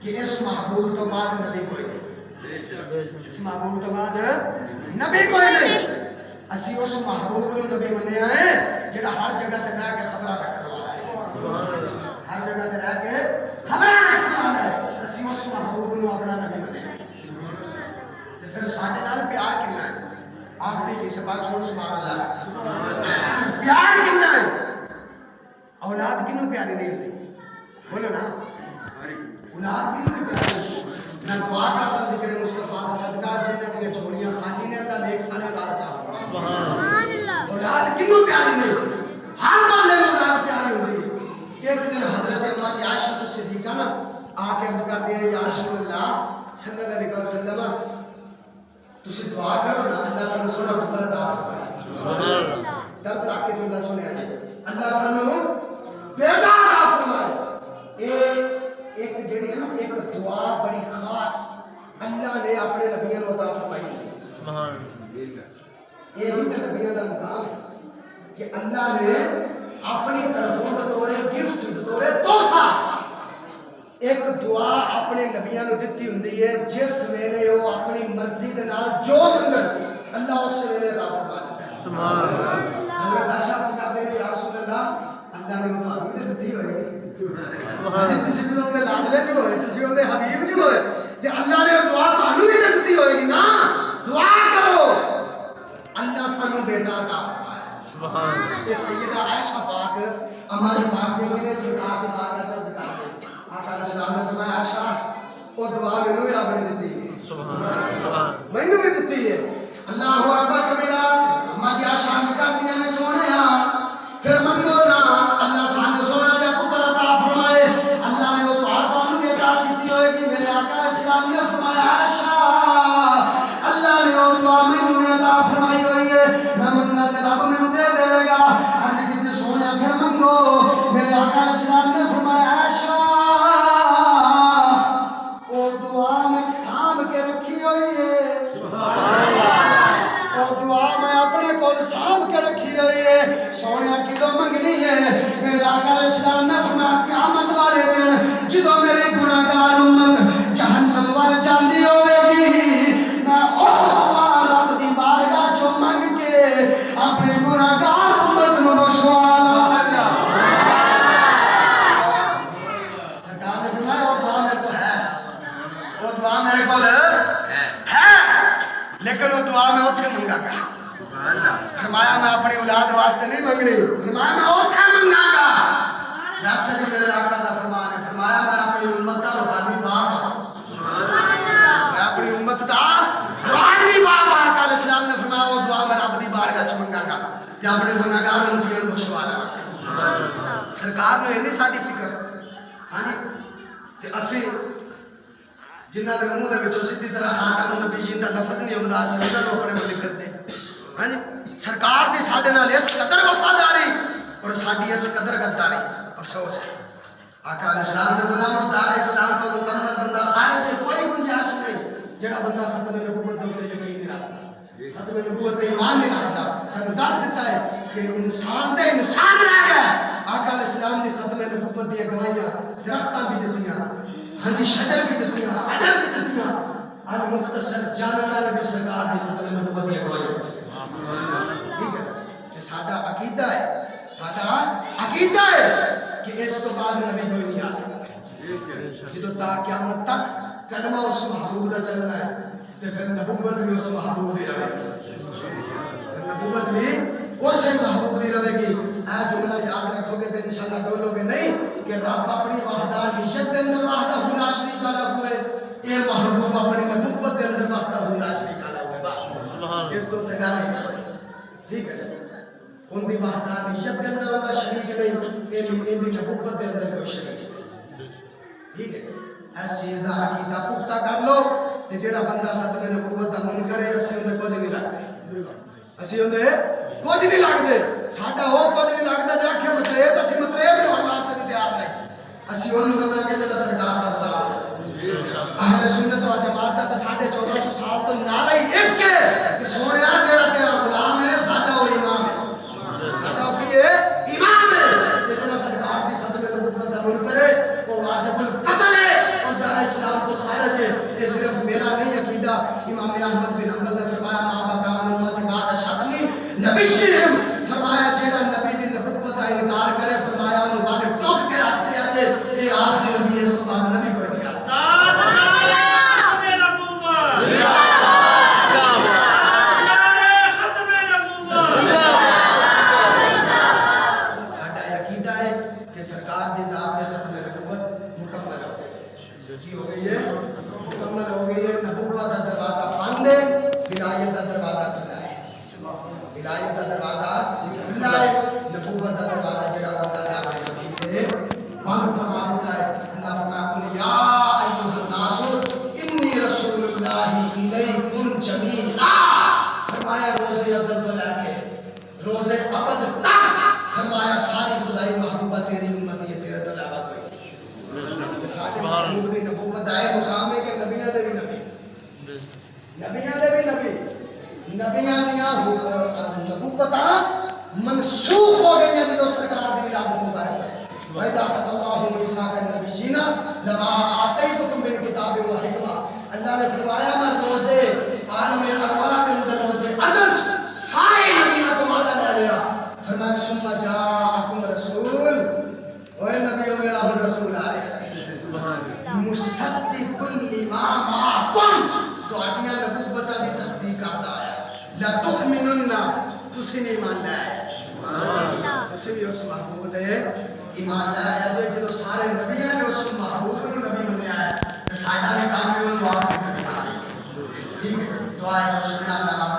کہ اس محبوب تو بعد نبی کوئی نہیں اس محبوب تو بعد نبی کوئی نہیں اسی اس محبوب کو نبی منیا ہے جڑا ہر جگہ تے رہ کے خبراں رکھنے والا ہے ہر جگہ تے رہ کے خبراں رکھنے والا ہے اسی اس محبوب کو اپنا نبی منیا تے پھر ساڈے نال پیار کنا ہے آپ نے جس بات سن سبحان اللہ پیار کنا ہے اولاد کینوں پیاری نہیں ہوتی بولو نا اولاد کی پیاری میں دعا کرتا ذکر مصطفیٰ دا صدقہ جنت کی جھولیاں خالی نے اللہ نیک سالے اولاد عطا فرمائے سبحان اللہ اولاد کیوں پیاری نہیں ہر بندے اولاد پیاری ہوتی ہے ایک دن حضرت امام عائشہ صدیقہ نا آ کے عرض کرتے ہیں یا رسول اللہ صلی اللہ علیہ وسلم تسی دعا کرو نا اللہ سن سونا پتر عطا فرمائے سبحان اللہ درد رکھ کے جو اللہ سنے آئے اللہ سن بیٹا عطا فرمائے ایک جڑی ہے نا ایک دعا بڑی خاص اللہ نے اپنے نبیوں کو عطا فرمائی ہے سبحان اللہ یہ بھی نبیوں کا مقام ہے کہ اللہ نے اپنی طرفوں بطور گفٹ بطور تحفہ ایک دعا اپنے نبیوں نے دیتی ہوندی ہے جس ویلے وہ اپنی مرضی دے نال جو منگن اللہ اس ویلے عطا فرماتا ہے سبحان اللہ حضرت عائشہ فرماتے ہیں یا رسول اللہ اللہ نے وہ تو دیتی ہوئے گی سبحان اللہ تسی بھی اون دے لاڈلے جو ہوئے تسی اون دے حبیب جو ہوئے تے اللہ نے وہ دعا تانوں بھی دیتی ہوئے گی نا دعا کرو اللہ سانوں بیٹا عطا فرمائے سبحان اللہ یہ سیدہ عائشہ پاک ہمارے پاک کے لیے سرکار کی بات کا چرچ کرتے ہیں آقا علیہ السلام نے فرمایا عائشہ وہ دعا مینوں بھی رب نے دیتی ہے سبحان اللہ مینوں بھی دیتی ہے اللہ اکبر کبیرہ ہماری عائشہ ذکر دیا نے سونیا پھر منگو نا اللہ سانو سونا جا پتر عطا فرمائے اللہ نے وہ دعا تانوں بھی عطا کی ہوئے کہ میرے آقا علیہ السلام نے فرمایا عائشہ اللہ نے وہ دعا مینوں بھی عطا فرمائی ہوئی ہے میں منگا تے رب مینوں دے دے گا عرض کیتے سونا پھر منگو میرے آقا علیہ السلام نے فرمایا عائشہ وہ دعا میں سانب کے رکھی ہوئی ہے سبحان اللہ وہ دعا میں اپنے کول سانب کے رکھی ہوئی ہے سونے کدو منگنی ہے میرے آقا علیہ السلام نے فرمایا قیامت والے دن جدو میری گناہگار امت جہنم وال جاندی ہوے گی میں او دعا رب دی بارگاہ چوں منگ کے اپنے گناہگار امت نو بخشوا لاں سرکار نے فرمایا وہ دعا میں تو ہے وہ دعا میرے کول ہے لیکن وہ دعا میں اوتھے منگا گا فرمایا میں اپنی اولاد واسطے نہیں منگنی فرمایا میں اوتھے منگا گا ویسے بھی میرے آقا دا فرمان ہے فرمایا میں اپنی امت دا روحانی باپ ہوں میں اپنی امت دا روحانی باپ ہوں آقا علیہ السلام نے فرمایا وہ دعا میں رب دی بارگاہ چ منگا گا کہ اپنے گناہگار امتیوں کو بخشوا لاں سرکار نے نہیں ساڈی فکر ہاں جی تے اسی جنہاں دے منہ دے وچوں سیدھی طرح خاتم النبیین دا لفظ نہیں ہوندا اسی انہاں نوں اپنے بندے کرتے ہاں جی سرکار دی ساڈے نال اس قدر وفاداری اور ساڈی اس قدر غداری افسوس ہے آقا علیہ السلام دے غلام دار اسلام تو مکمل بندہ خارج ہے کوئی گنجائش نہیں جڑا بندہ ختم نبوت دے اوپر یقین نہیں رکھدا ختم نبوت تے ایمان نہیں رکھدا تانوں دس دیتا ہے کہ انسان تے انسان رہ گیا آقا علیہ السلام نے ختم نبوت دی گواہیاں درختاں بھی دتیاں ہاں جی شجر بھی دتیاں اجر بھی دتیاں آج مختصر جاننا نبی سرکار دی ختم نبوت دی گواہیاں ٹھیک ہے کہ ساڈا عقیدہ ہے کہ اس تو بعد نبی کوئی نہیں آ سکتا جدو تا قیامت تک کلمہ اس محبوب کا چلنا ہے تو پھر نبوت بھی اس محبوب دی رہے گی نبوت بھی اس محبوب دی رہے گی اے جملہ یاد رکھو گے تو انشاءاللہ ڈولو گے نہیں کہ رب اپنی وحدانیت دے اندر وحدہ لا شریک لا ہوئے اے محبوب اپنی نبوت دے اندر وحدہ لا شریک لا ہوئے بس اس تو تگانے ٹھیک ہے ان دی وحدانیت دے اندر ہوتا شریک نہیں ان دی نبوت دے اندر کوئی شریک نہیں ٹھیک ہے اس چیز دا عقیدہ پختہ کر لو تے جیڑا بندہ ختم نبوت دا منکر ہے اسی اون کچھ نہیں لگدے اسی اون کچھ نہیں لگدے ساڈا وہ کچھ نہیں لگدا جو آکھے مطلب تے اسی مطلب بناون واسطے تیار نہیں اسی اون نوں کہ جڑا سرکار دا اہل سنت و جماعت دا 1450 سال تو نعرہ ہی ایک ہے کہ سونیا جیڑا تیرا غلام ہے ساڈا وہ امام ہے ساڈا کی ہے امام ہے جتنا سرکار دی ختم نبوت دا منکر ہے وہ واجب القتل ہے اور دار اسلام تو خارج ہے یہ صرف میرا نہیں عقیدہ امام احمد بن حنبل نے فرمایا ما بقا امت بعد شتمی نبی شیم فرمایا جیڑا نبی دی نبوت دا انکار کرے فرمایا انہوں واڈے ٹوک کے رکھ دیا جے اے آخری نبی اس تو بعد نبی کوئی نہیں آ سکتا ساڈا عقیدہ ہے کہ سرکار دی ذات دے ختم نبوت مکمل ہو گئی کی ہو گئی ہے مکمل ہو گئی ہے نبوت دا دروازہ بند ہے ولایت دا دروازہ کھلا ہے ولایت دا دروازہ کھلا ہے نبوت دا دروازہ جڑا اللہ نے اپنے نبی نے بند فرما دیتا ہے اللہ فرمایا قل یا ایھا الناس انی رسول اللہ الیکم جمیعا فرمایا روز ازل تو لے کے روز ابد تک فرمایا ساری خدائی محبوبہ تیری امت یہ تیرے تو علاوہ کوئی سارے محبوب دی نبوت آئے مقام ہے کہ نبیوں دے بھی نبی نبیوں دیاں نبوتاں منسوخ ہو گئی ہیں جدوں سرکار دی ولادت مبارک ہے وَإِذَا أَخَذَ اللَّهُ مِيثَاقَ النَّبِيِّينَ لَمَا آتَيْتُكُم مِّن كِتَابٍ وَحِکْمَةٍ اللہ نے فرمایا میں روزے عالم ارواح کے اندر روزے ازل سارے نبیوں کو وعدہ لے لیا فرمایا ثم جاءکم رسول اے نبیوں میرا رسول آ رہا ہے مصدق لما معکم تو اٹیاں نبوت دی تصدیق کرتا ہے لتؤمنن تسی ایمان لے آئے تسی بھی اس محبوب دے ایمان لے آیا جو سارے نبیوں نے اس محبوب کو نبی بنایا ہے ساڈا بھی کام ہے وہ دعا ٹھیک ہے دعا ہے سبحان اللہ